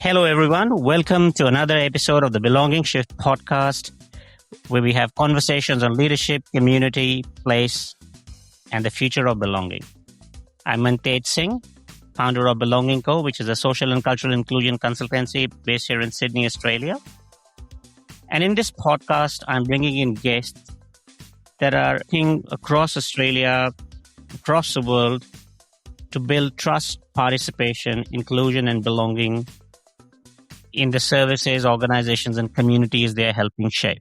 Hello, everyone. Welcome to another episode of the Belonging Shift podcast, where we have conversations on leadership, community, place, and the future of belonging. I'm Mantej Singh, founder of Belonging Co., which is a social and cultural inclusion consultancy based here in Sydney, Australia. And in this podcast, I'm bringing in guests that are working across Australia, across the world, to build trust, participation, inclusion, and belonging in the services, organizations, and communities they're helping shape.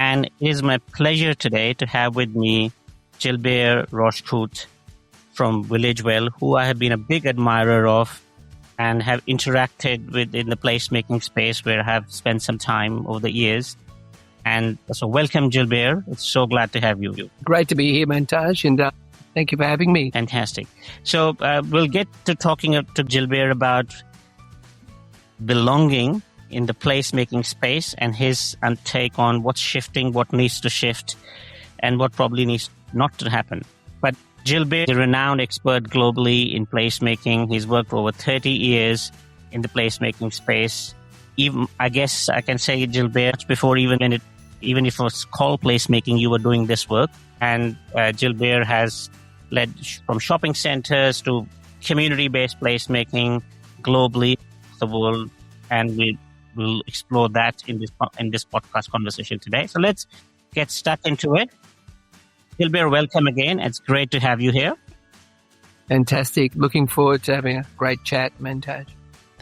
And it is my pleasure today to have with me Gilbert Rochecouste from Village Well, who I have been a big admirer of and have interacted with in the placemaking space, where I have spent some time over the years. And so welcome, Gilbert. It's so glad to have you. Great to be here, Mantej, and thank you for having me. Fantastic. So we'll get to talking to Gilbert about belonging in the placemaking space and his take on what's shifting, what needs to shift, and what probably needs not to happen. But Gilbert is a renowned expert globally in placemaking. He's worked for over 30 years in the placemaking space. Even, I guess I can say, Gilbert, before even if it was called placemaking, you were doing this work. And Gilbert has led from shopping centers to community-based placemaking globally, the world, and we will explore that in this podcast conversation today. So let's get stuck into it. Gilbert, welcome again. It's great to have you here. Fantastic. Looking forward to having a great chat, Mantej.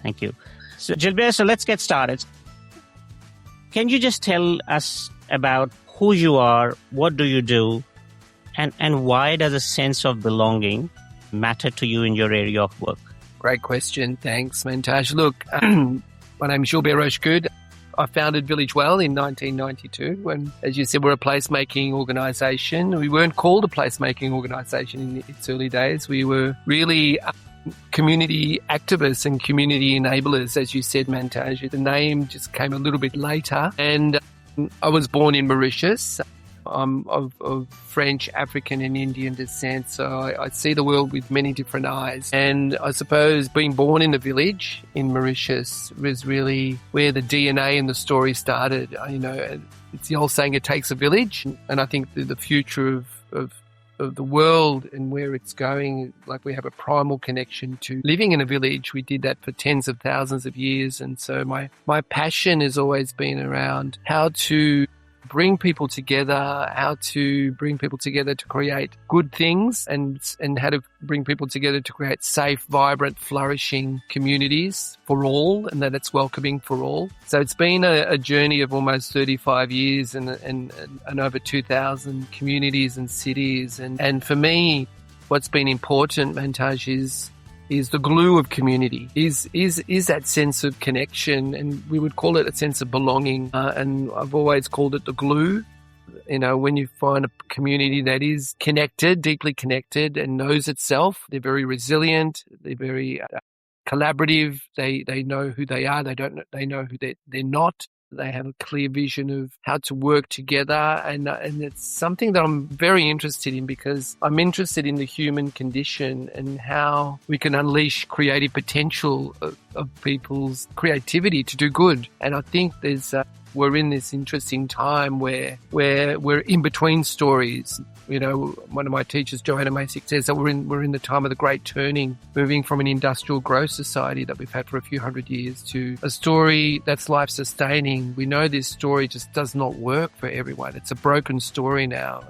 Thank you. So Gilbert, let's get started. Can you just tell us about who you are, what do you do, and why does a sense of belonging matter to you in your area of work? Great question. Thanks, Mantej. Look, my name is Gilbert Rochecouste. I founded Village Well in 1992 when, as you said, we're a placemaking organisation. We weren't called a placemaking organisation in its early days. We were really community activists and community enablers, as you said, Mantej. The name just came a little bit later. And I was born in Mauritius. I'm of French, African and Indian descent, so I see the world with many different eyes. And I suppose being born in a village in Mauritius was really where the DNA and the story started. You know, it's the old saying, it takes a village. And I think the future of the world and where it's going, like we have a primal connection to living in a village. We did that for tens of thousands of years. And so my passion has always been around how to bring people together, how to bring people together to create good things and how to bring people together to create safe, vibrant, flourishing communities for all, and that it's welcoming for all. So it's been a journey of almost 35 years and over 2,000 communities and cities. And for me, what's been important, Mantej, is the glue of community, is that sense of connection, and we would call it a sense of belonging. And I've always called it the glue. You know, when you find a community that is connected, deeply connected, and knows itself, they're very resilient, they're very collaborative. They know who they are. They know who they're not. They have a clear vision of how to work together, and it's something that I'm very interested in, because I'm interested in the human condition and how we can unleash creative potential of people's creativity to do good. And I think we're in this interesting time where we're in between stories. You know, one of my teachers, Joanna Masick, says that we're in the time of the great turning, moving from an industrial growth society that we've had for a few hundred years to a story that's life-sustaining. We know this story just does not work for everyone. It's a broken story now.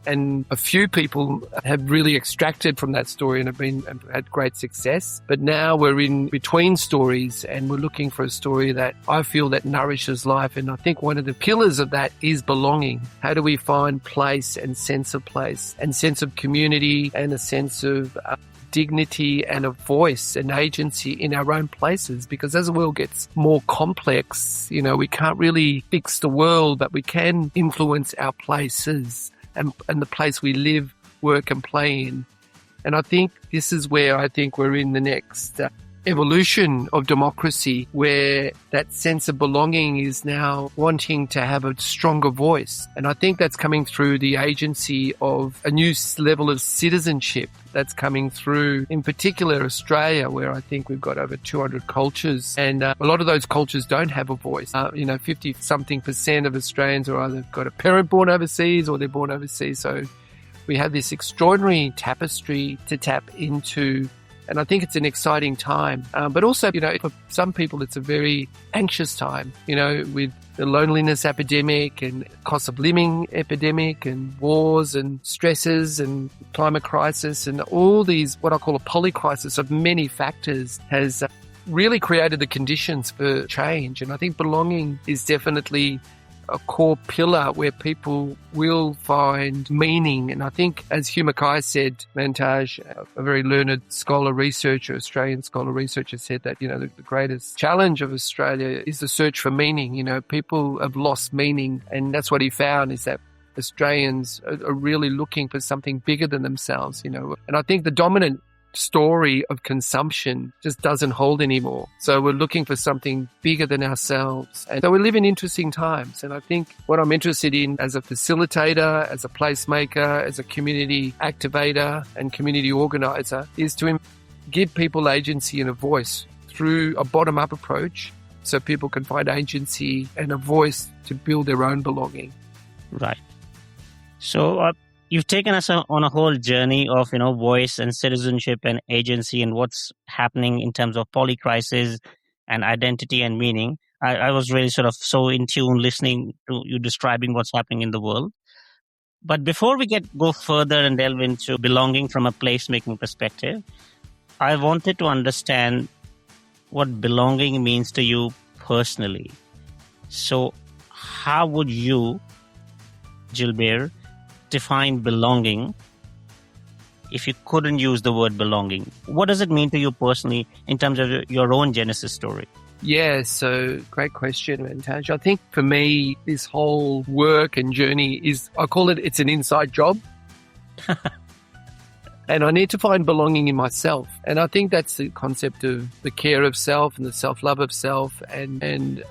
And a few people have really extracted from that story and have had great success. But now we're in between stories and we're looking for a story that I feel that nourishes life. And I think one of the pillars of that is belonging. How do we find place and sense of community and a sense of dignity and a voice and agency in our own places? Because as the world gets more complex, you know, we can't really fix the world, but we can influence our places and the place we live, work and play in. And I think this is where I think we're in the next evolution of democracy where that sense of belonging is now wanting to have a stronger voice. And I think that's coming through the agency of a new level of citizenship that's coming through, in particular Australia, where I think we've got over 200 cultures, and a lot of those cultures don't have a voice. 50-something% of Australians are either got a parent born overseas or they're born overseas. So we have this extraordinary tapestry to tap into, and I think it's an exciting time. But also, for some people, it's a very anxious time, with the loneliness epidemic and cost of living epidemic and wars and stresses and climate crisis and all these, what I call a polycrisis of many factors, has really created the conditions for change. And I think belonging is definitely a core pillar where people will find meaning. And I think, as Hugh Mackay said, Mantej, a very learned scholar researcher, Australian scholar researcher, said that, the greatest challenge of Australia is the search for meaning. People have lost meaning. And that's what he found, is that Australians are really looking for something bigger than themselves, And I think the dominant story of consumption just doesn't hold anymore. So we're looking for something bigger than ourselves. And so we live in interesting times. And I think what I'm interested in as a facilitator, as a placemaker, as a community activator and community organizer is to give people agency and a voice through a bottom-up approach so people can find agency and a voice to build their own belonging. Right. So you've taken us on a whole journey of, voice and citizenship and agency and what's happening in terms of polycrisis and identity and meaning. I was really sort of so in tune listening to you describing what's happening in the world. But before we go further and delve into belonging from a placemaking perspective, I wanted to understand what belonging means to you personally. So how would you, Gilbert, define belonging if you couldn't use the word belonging? What does it mean to you personally in terms of your own genesis story? Yeah, so great question, Mantej. I think for me, this whole work and journey I call it's an inside job. And I need to find belonging in myself. And I think that's the concept of the care of self and the self-love of self and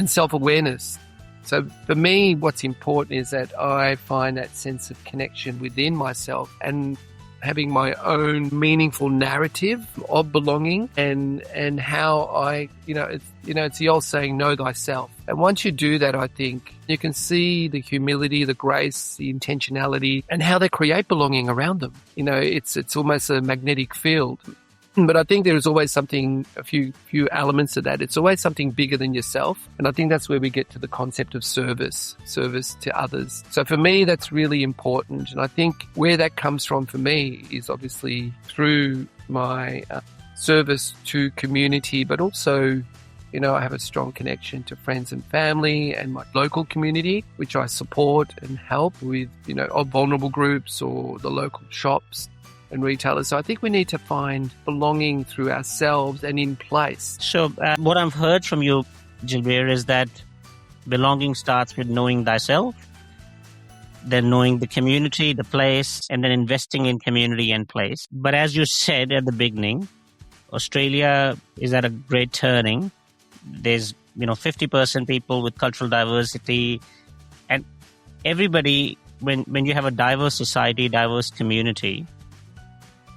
self-awareness. So for me, what's important is that I find that sense of connection within myself and having my own meaningful narrative of belonging and how I, it's the old saying, know thyself. And once you do that, I think you can see the humility, the grace, the intentionality, and how they create belonging around them. It's almost a magnetic field. But I think there is always a few elements to that. It's always something bigger than yourself. And I think that's where we get to the concept of service to others. So for me, that's really important. And I think where that comes from for me is obviously through my service to community, but also, I have a strong connection to friends and family and my local community, which I support and help with, of vulnerable groups or the local shops and retailers. So I think we need to find belonging through ourselves and in place. So what I've heard from you, Gilbert, is that belonging starts with knowing thyself, then knowing the community, the place, and then investing in community and place. But as you said at the beginning, Australia is at a great turning. There's, 50% people with cultural diversity, and everybody, when you have a diverse society, diverse community,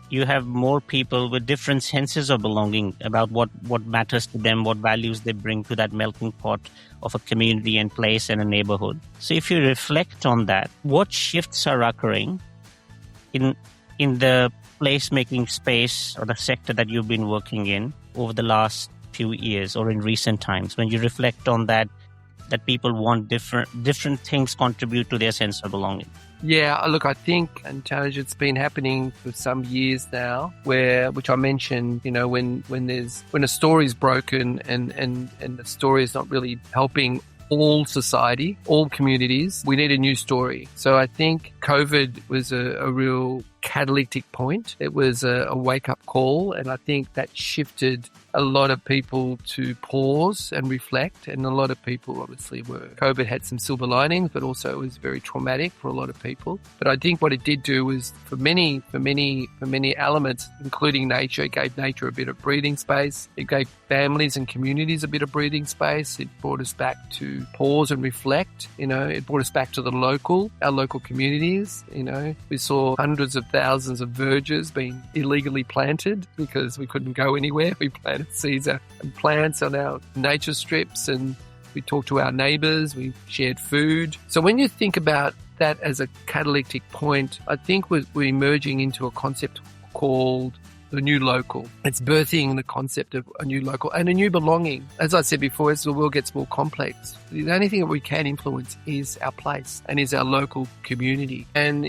you have more people with different senses of belonging about what matters to them, what values they bring to that melting pot of a community and place and a neighborhood. So if you reflect on that, what shifts are occurring in the placemaking space or the sector that you've been working in over the last few years or in recent times, when you reflect on that people want different things contribute to their sense of belonging? Yeah, look, I think, and it's been happening for some years now, which I mentioned, when a story is broken and the story is not really helping all society, all communities, we need a new story. So I think COVID was a real catalytic point. It was a wake-up call, and I think that shifted a lot of people to pause and reflect, and a lot of people obviously COVID had some silver linings, but also it was very traumatic for a lot of people. But I think what it did do was for many elements, including nature, it gave nature a bit of breathing space. It gave families and communities a bit of breathing space. It brought us back to pause and reflect. It brought us back to our local communities. We saw hundreds of thousands of verges being illegally planted because we couldn't go anywhere. We planted seeds and plants on our nature strips, and we talked to our neighbours, we shared food. So when you think about that as a catalytic point, I think we're emerging into a concept called the new local. It's birthing the concept of a new local and a new belonging. As I said before, as the world gets more complex, the only thing that we can influence is our place and is our local community. And,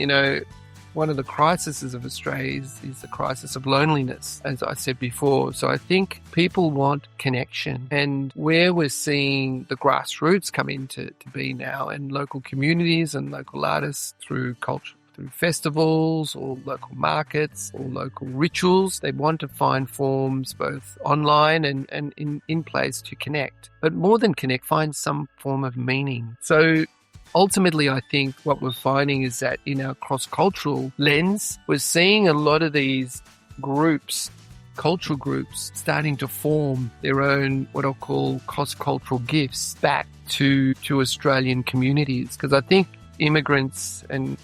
one of the crises of Australia is the crisis of loneliness, as I said before. So I think people want connection, and where we're seeing the grassroots come into be now, and local communities and local artists through culture, through festivals or local markets or local rituals. They want to find forms both online and in place to connect. But more than connect, find some form of meaning. So ultimately, I think what we're finding is that in our cross-cultural lens, we're seeing a lot of these groups, cultural groups, starting to form their own, what I'll call cross-cultural gifts back to Australian communities. Because I think immigrants and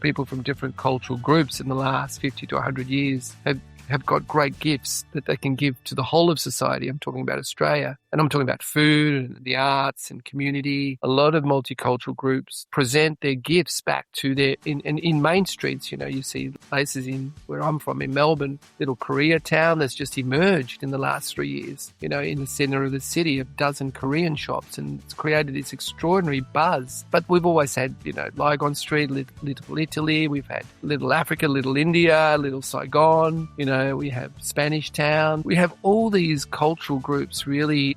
people from different cultural groups in the last 50 to 100 years have got great gifts that they can give to the whole of society. I'm talking about Australia, and I'm talking about food and the arts and community. A lot of multicultural groups present their gifts back to in main streets. You see places where I'm from in Melbourne, little Koreatown that's just emerged in the last 3 years. In the centre of the city, a dozen Korean shops, and it's created this extraordinary buzz. But we've always had, Lygon Street, Little Italy, we've had Little Africa, Little India, Little Saigon, we have Spanish Town. We have all these cultural groups really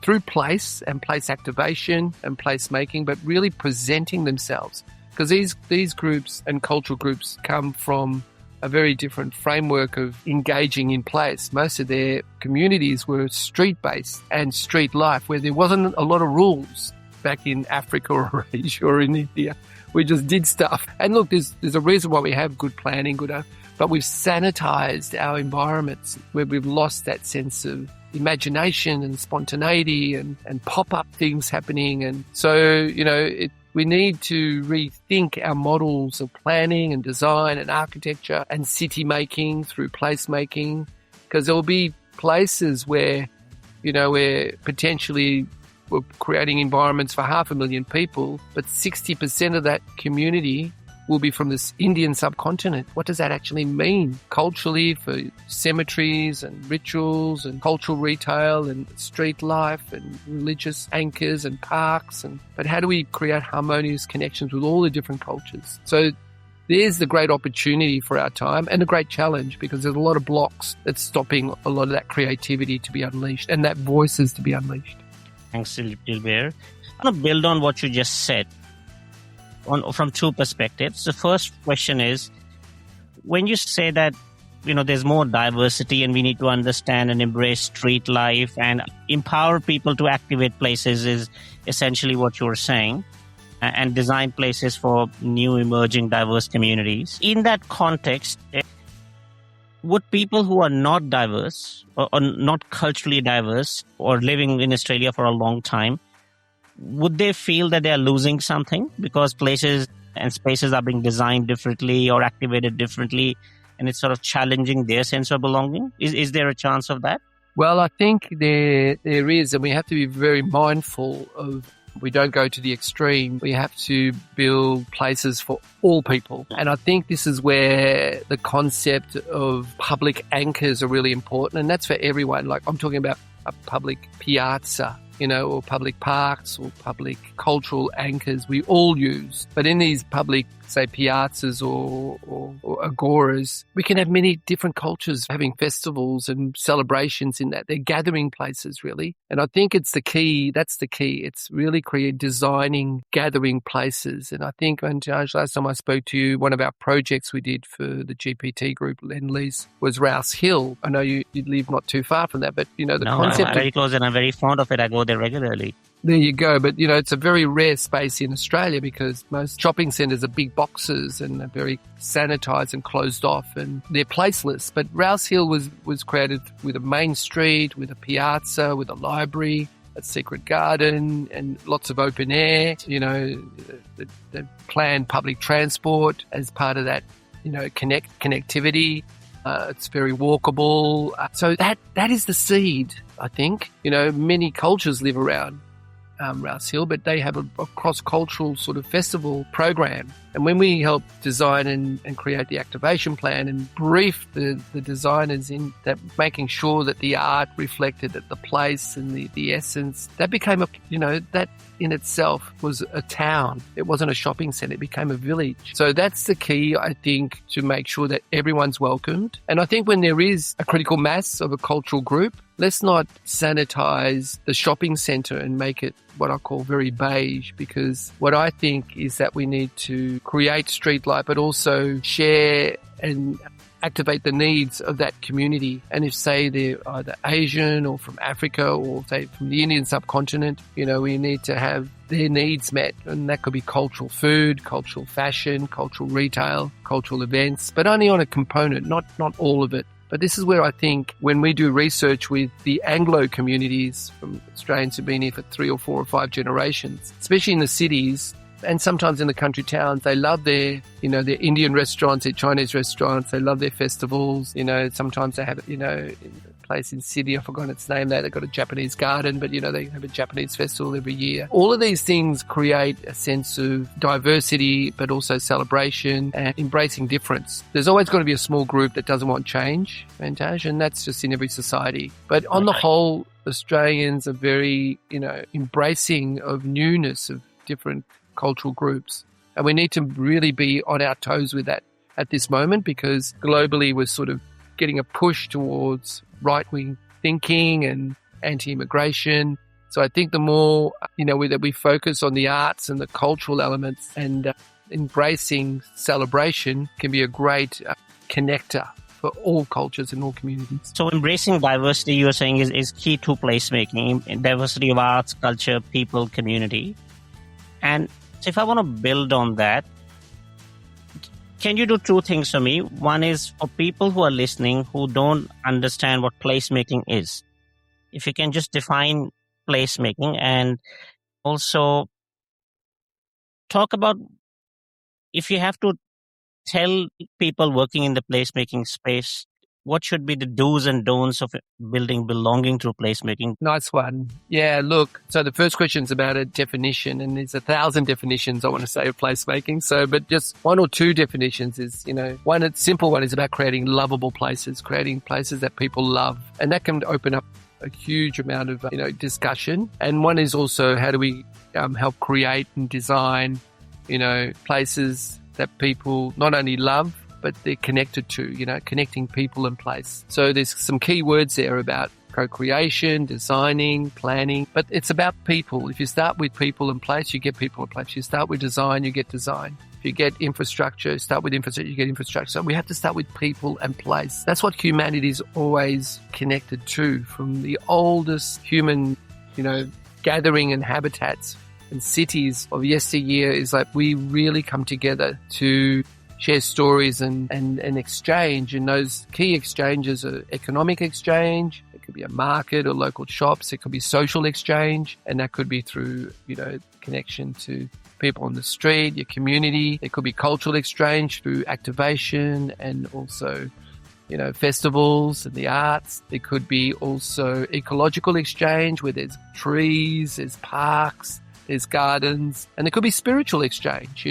through place and place activation and placemaking, but really presenting themselves. Because these groups and cultural groups come from a very different framework of engaging in place. Most of their communities were street-based and street life, where there wasn't a lot of rules back in Africa or Asia or in India. We just did stuff. And look, there's a reason why we have good planning, but we've sanitized our environments where we've lost that sense of imagination and spontaneity and pop-up things happening. And so, we need to rethink our models of planning and design and architecture and city making through placemaking, because there will be places where, where potentially we're creating environments for 500,000 people, but 60% of that community will be from this Indian subcontinent. What does that actually mean culturally for cemeteries and rituals and cultural retail and street life and religious anchors and parks? But how do we create harmonious connections with all the different cultures? So there's the great opportunity for our time and a great challenge, because there's a lot of blocks that's stopping a lot of that creativity to be unleashed and that voices to be unleashed. Thanks, Gilbert. I'm going to build on what you just said from two perspectives. The first question is, when you say that, there's more diversity and we need to understand and embrace street life and empower people to activate places is essentially what you're saying, and design places for new emerging diverse communities. In that context, would people who are not diverse or not culturally diverse or living in Australia for a long time, would they feel that they are losing something because places and spaces are being designed differently or activated differently, and it's sort of challenging their sense of belonging? Is there a chance of that? Well, I think there is, and we have to be very mindful of, we don't go to the extreme. We have to build places for all people. And I think this is where the concept of public anchors are really important, and that's for everyone. Like, I'm talking about a public piazza or public parks or public cultural anchors we all use. But in these public, say, piazzas or agoras, we can have many different cultures having festivals and celebrations in that. They're gathering places, really. And I think it's the key. That's the key. It's really designing gathering places. And I think, Mantej, last time I spoke to you, one of our projects we did for the GPT group, Lend-Lease, was Rouse Hill. I know you live not too far from that, but, the concept... I'm very close and I'm very fond of it. I go there regularly. There you go. But, it's a very rare space in Australia because most shopping centres are big boxes and are very sanitised and closed off and they're placeless. But Rouse Hill was created with a main street, with a piazza, with a library, a secret garden and lots of open air. They planned public transport as part of that, connectivity. It's very walkable. So that is the seed, I think. Many cultures live around Rouse Hill, but they have a cross-cultural sort of festival program. And when we help design and create the activation plan and brief the designers in that, making sure that the art reflected at the place and the essence, that became that in itself was a town. It wasn't a shopping centre. It became a village. So that's the key, I think, to make sure that everyone's welcomed. And I think when there is a critical mass of a cultural group, let's not sanitize the shopping centre and make it what I call very beige, because what I think is that we need to create street life, but also share and activate the needs of that community. And if, say, they're either Asian or from Africa or, say, from the Indian subcontinent, we need to have their needs met. And that could be cultural food, cultural fashion, cultural retail, cultural events, but only on a component, not all of it. But this is where I think when we do research with the Anglo communities from Australians who've been here for 3 or 4 or 5 generations, especially in the cities and sometimes in the country towns, they love their Indian restaurants, their Chinese restaurants, they love their festivals. Sometimes they have, in a place in Sydney, I've forgotten its name there, they've got a Japanese garden, but, they have a Japanese festival every year. All of these things create a sense of diversity, but also celebration and embracing difference. There's always going to be a small group that doesn't want change, Mantej, and that's just in every society. But on the whole, Australians are very, embracing of newness of different cultural groups. And we need to really be on our toes with that at this moment, because globally we're sort of getting a push towards right-wing thinking and anti-immigration. So I think the more, that we focus on the arts and the cultural elements and embracing celebration can be a great connector for all cultures and all communities. So embracing diversity, you're saying, is key to placemaking, diversity of arts, culture, people, community. And so if I want to build on that, can you do 2 things for me? One is for people who are listening who don't understand what placemaking is. If you can just define placemaking, and also talk about, if you have to tell people working in the placemaking space, what should be the do's and don'ts of building belonging through placemaking? Nice one. Yeah, look, so the first question is about a definition, and there's 1,000 definitions I want to say of placemaking. So, but just 1 or 2 definitions is, one, it's simple one is about creating lovable places, creating places that people love. And that can open up a huge amount of, discussion. And one is also how do we help create and design, places that people not only love, but they're connected to, connecting people and place. So there's some key words there about co-creation, designing, planning, but it's about people. If you start with people and place, you get people and place. You start with design, you get design. If you get infrastructure, start with infrastructure, you get infrastructure. So we have to start with people and place. That's what humanity is always connected to, from the oldest human, gathering and habitats and cities of yesteryear. Is like we really come together to share stories and exchange. And those key exchanges are economic exchange. It could be a market or local shops. It could be social exchange. And that could be through, connection to people on the street, your community. It could be cultural exchange through activation and also, festivals and the arts. It could be also ecological exchange where there's trees, there's parks, there's gardens. And there could be spiritual exchange,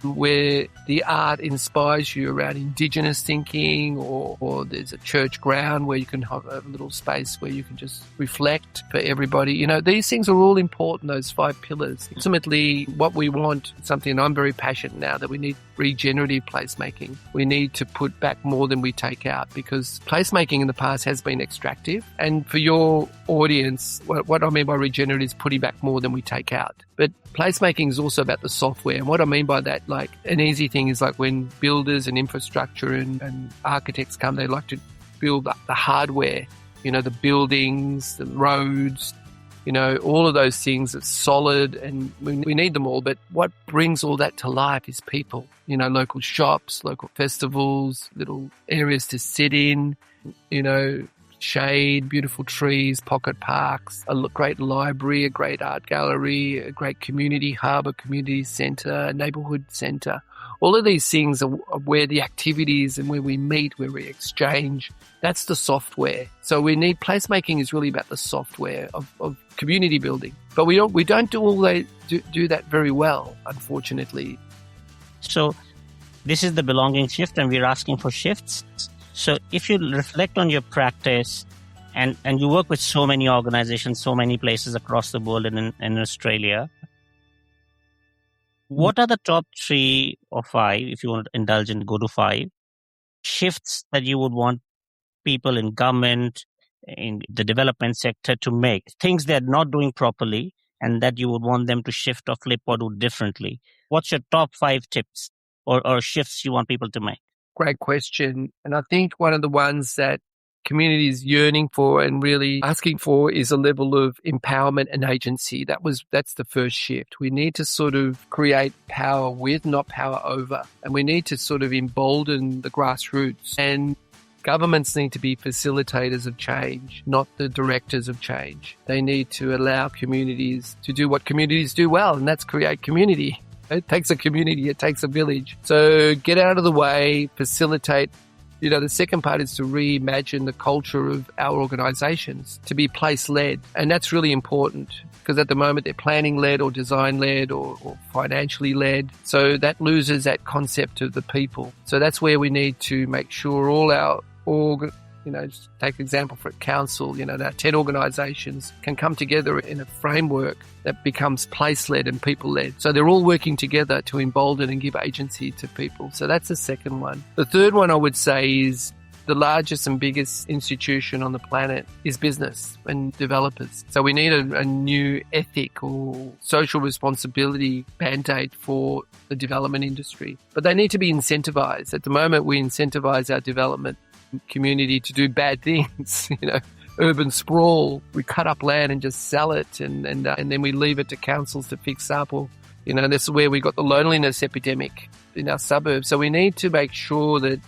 where the art inspires you around Indigenous thinking, or there's a church ground where you can have a little space where you can just reflect for everybody. You know, these things are all important, those 5 pillars. Ultimately, what we want, something I'm very passionate now, that we need regenerative placemaking. We need to put back more than we take out, because placemaking in the past has been extractive. And for your audience, what I mean by regenerative is putting back more than we take out. But placemaking is also about the software. And what I mean by that, like an easy thing is like when builders and infrastructure and architects come, they like to build up the hardware, you know, the buildings, the roads, you know, all of those things are solid, and we need them all. But what brings all that to life is people, you know, local shops, local festivals, little areas to sit in, you know, shade, beautiful trees, pocket parks, a great library, a great art gallery, a great community hub, a community centre, a neighbourhood centre. All of these things are where the activities and where we meet, where we exchange. That's the software. So we need placemaking is really about the software of community building. But we don't do that very well, unfortunately. So this is the belonging shift, and we're asking for shifts. So if you reflect on your practice, and you work with so many organizations, so many places across the world and in Australia, what are the top 3 or 5, if you want to indulge and go to 5, shifts that you would want people in government, in the development sector to make? Things they're not doing properly and that you would want them to shift or flip or do differently. What's your top 5 tips or shifts you want people to make? Great question. And I think one of the ones that community is yearning for and really asking for is a level of empowerment and agency. That's the first shift. We need to sort of create power with, not power over. And we need to sort of embolden the grassroots. And governments need to be facilitators of change, not the directors of change. They need to allow communities to do what communities do well, and that's create community. It takes a community, it takes a village. So get out of the way, facilitate. You know, the second part is to reimagine the culture of our organisations to be place-led. And that's really important because at the moment they're planning-led or design-led or financially led. So that loses that concept of the people. So that's where we need to make sure all our just take example for a council, you know, that 10 organisations can come together in a framework that becomes place-led and people-led. So they're all working together to embolden and give agency to people. So that's the second one. The third one I would say is the largest and biggest institution on the planet is business and developers. So we need a new ethic or social responsibility mandate for the development industry. But they need to be incentivised. At the moment, we incentivise our development community to do bad things, you know, urban sprawl. We cut up land and just sell it, and then we leave it to councils to fix up. Or, you know, this is where we got the loneliness epidemic in our suburbs. So we need to make sure that,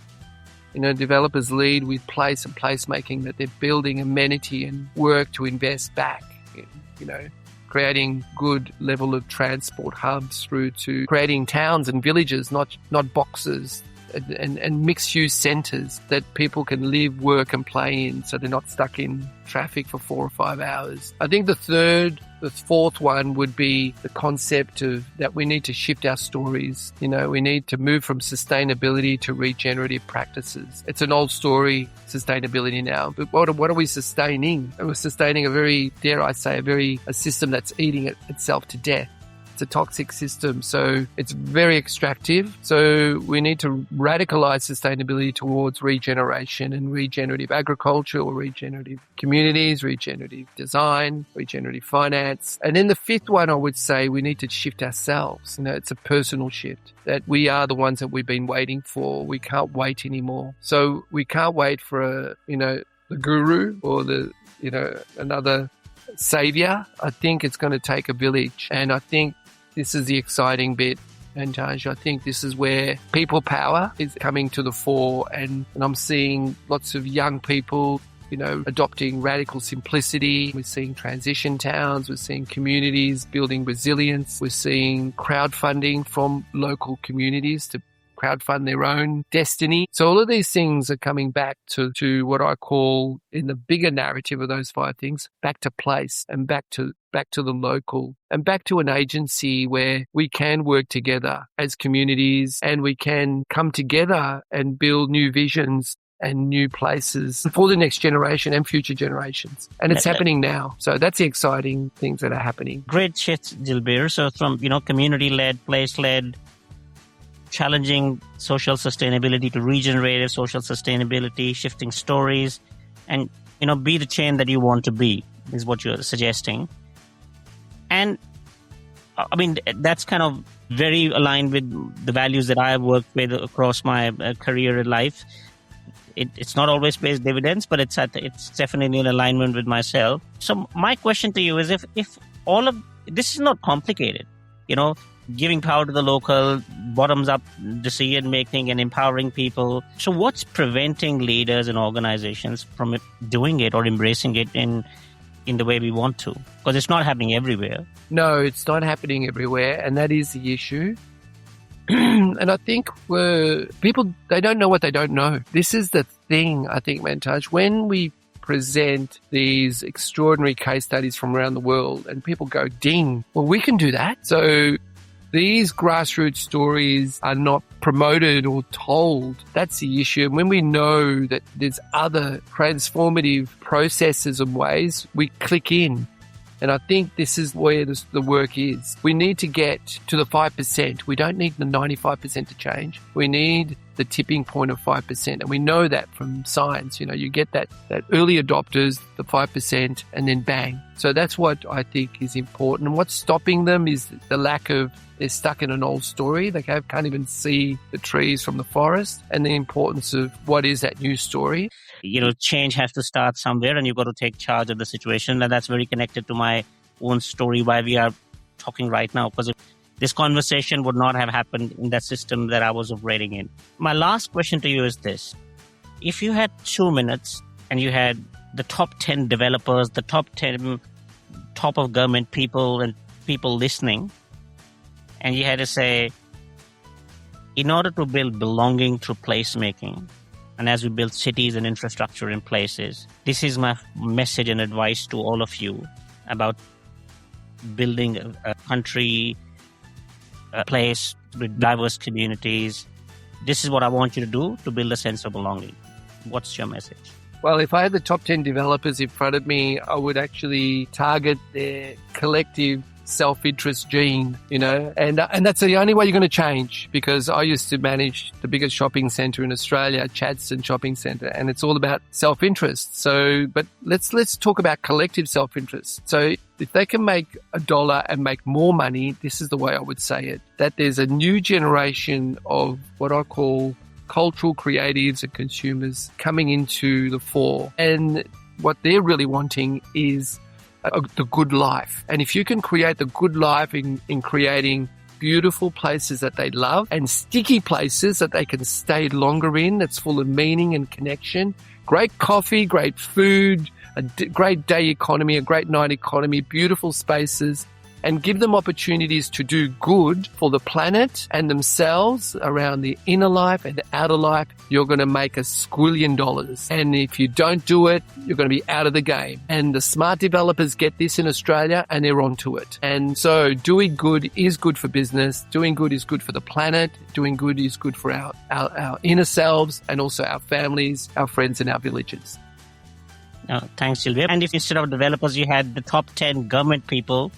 you know, developers lead with place and placemaking, that they're building amenity and work to invest back in, you know, creating good level of transport hubs through to creating towns and villages, not boxes. And mixed-use centres that people can live, work and play in, so they're not stuck in traffic for 4 or 5 hours. I think the fourth one would be the concept of that we need to shift our stories. You know, we need to move from sustainability to regenerative practices. It's an old story, sustainability now, but what are we sustaining? And we're sustaining a very, dare I say, a system that's eating itself to death. It's a toxic system, so it's very extractive. So we need to radicalize sustainability towards regeneration and regenerative agriculture or regenerative communities, regenerative design, regenerative finance. And then the fifth one, I would say we need to shift ourselves. You know, it's a personal shift, that we are the ones that we've been waiting for. We can't wait anymore. So we can't wait for the guru or another savior. I think it's going to take a village, and I think this is the exciting bit, Mantej. I think this is where people power is coming to the fore, and I'm seeing lots of young people, you know, adopting radical simplicity. We're seeing transition towns, we're seeing communities building resilience, we're seeing crowdfunding from local communities to crowdfund their own destiny. So all of these things are coming back to what I call, in the bigger narrative of those 5 things, back to place and back to back to the local, and back to an agency where we can work together as communities and we can come together and build new visions and new places for the next generation and future generations. And it's happening now. So that's the exciting things that are happening. Great shifts, Gilbert. So from, community-led, place-led, challenging social sustainability to regenerative social sustainability, shifting stories, and, be the change that you want to be is what you're suggesting. And I mean, that's kind of very aligned with the values that I have worked with across my career in life. It's not always pays dividends, but it's definitely in alignment with myself. So my question to you is if all of this is not complicated, giving power to the local, bottoms up decision making and empowering people. So what's preventing leaders and organizations from doing it or embracing it in the way we want to? Because it's not happening everywhere. No, it's not happening everywhere. And that is the issue. And I think people, they don't know what they don't know. This is the thing, I think, Mantej. When we present these extraordinary case studies from around the world and people go, ding, well, we can do that. So these grassroots stories are not promoted or told. That's the issue. And when we know that there's other transformative processes and ways, we click in. And I think this is where the work is. We need to get to the 5%. We don't need the 95% to change. We need the tipping point of 5%. And we know that from science. You get that early adopters, the 5%, and then bang. So that's what I think is important. And what's stopping them is the lack of, they're stuck in an old story. They can't even see the trees from the forest, and the importance of what is that new story. Change has to start somewhere, and you've got to take charge of the situation. And that's very connected to my own story, why we are talking right now, because this conversation would not have happened in that system that I was operating in. My last question to you is this. If you had 2 minutes and you had the top 10 developers, the top 10 top of government people and people listening, and you had to say, in order to build belonging through placemaking, and as we build cities and infrastructure in places, this is my message and advice to all of you about building a country, a place with diverse communities. This is what I want you to do to build a sense of belonging. What's your message? Well, if I had the top 10 developers in front of me, I would actually target their collective self-interest gene, and that's the only way you're going to change, because I used to manage the biggest shopping centre in Australia, Chadstone Shopping Centre, and it's all about self-interest. So, but let's talk about collective self-interest. So if they can make $1 and make more money, this is the way I would say it, that there's a new generation of what I call cultural creatives and consumers coming into the fore. And what they're really wanting is the good life. And if you can create the good life in creating beautiful places that they love and sticky places that they can stay longer in, that's full of meaning and connection, great coffee, great food, a great day economy, a great night economy, beautiful spaces, and give them opportunities to do good for the planet and themselves around the inner life and the outer life, you're going to make $1 squillion. And if you don't do it, you're going to be out of the game. And the smart developers get this in Australia and they're onto it. And so doing good is good for business. Doing good is good for the planet. Doing good is good for our inner selves and also our families, our friends and our villages. Thanks, Gilbert. And if instead of developers, you had the top 10 government people,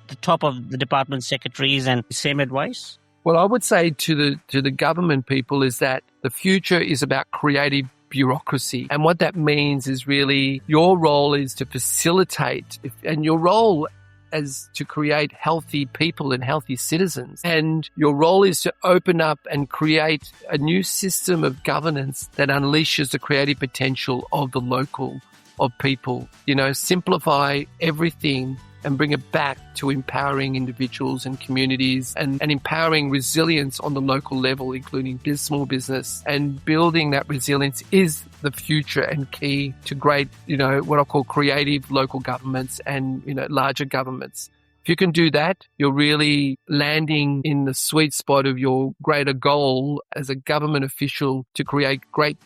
the top of the department secretaries, and same advice? Well, I would say to the government people is that the future is about creative bureaucracy. And what that means is really your role is to facilitate, and your role as to create healthy people and healthy citizens. And your role is to open up and create a new system of governance that unleashes the creative potential of the local, of people. Simplify everything and bring it back to empowering individuals and communities and empowering resilience on the local level, including small business. And building that resilience is the future and key to great, what I call creative local governments and, larger governments. If you can do that, you're really landing in the sweet spot of your greater goal as a government official to create great,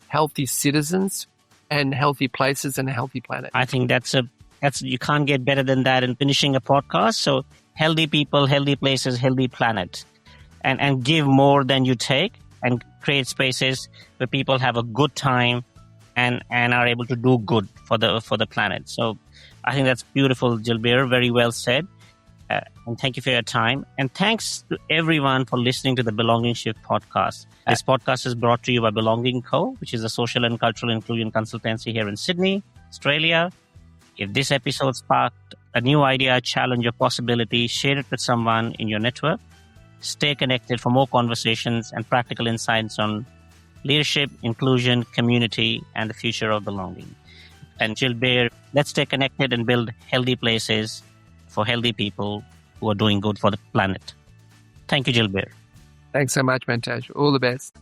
healthy citizens and healthy places and a healthy planet. I think that's a You can't get better than that in finishing a podcast. So healthy people, healthy places, healthy planet, and give more than you take, and create spaces where people have a good time and are able to do good for the planet. So I think that's beautiful, Gilbert. Very well said. And thank you for your time. And thanks to everyone for listening to the Belonging Shift podcast. This podcast is brought to you by Belonging Co., which is a social and cultural inclusion consultancy here in Sydney, Australia. If this episode sparked a new idea, challenge, or possibility, share it with someone in your network. Stay connected for more conversations and practical insights on leadership, inclusion, community, and the future of belonging. And Gilbert, let's stay connected and build healthy places for healthy people who are doing good for the planet. Thank you, Gilbert. Thanks so much, Mantej. All the best.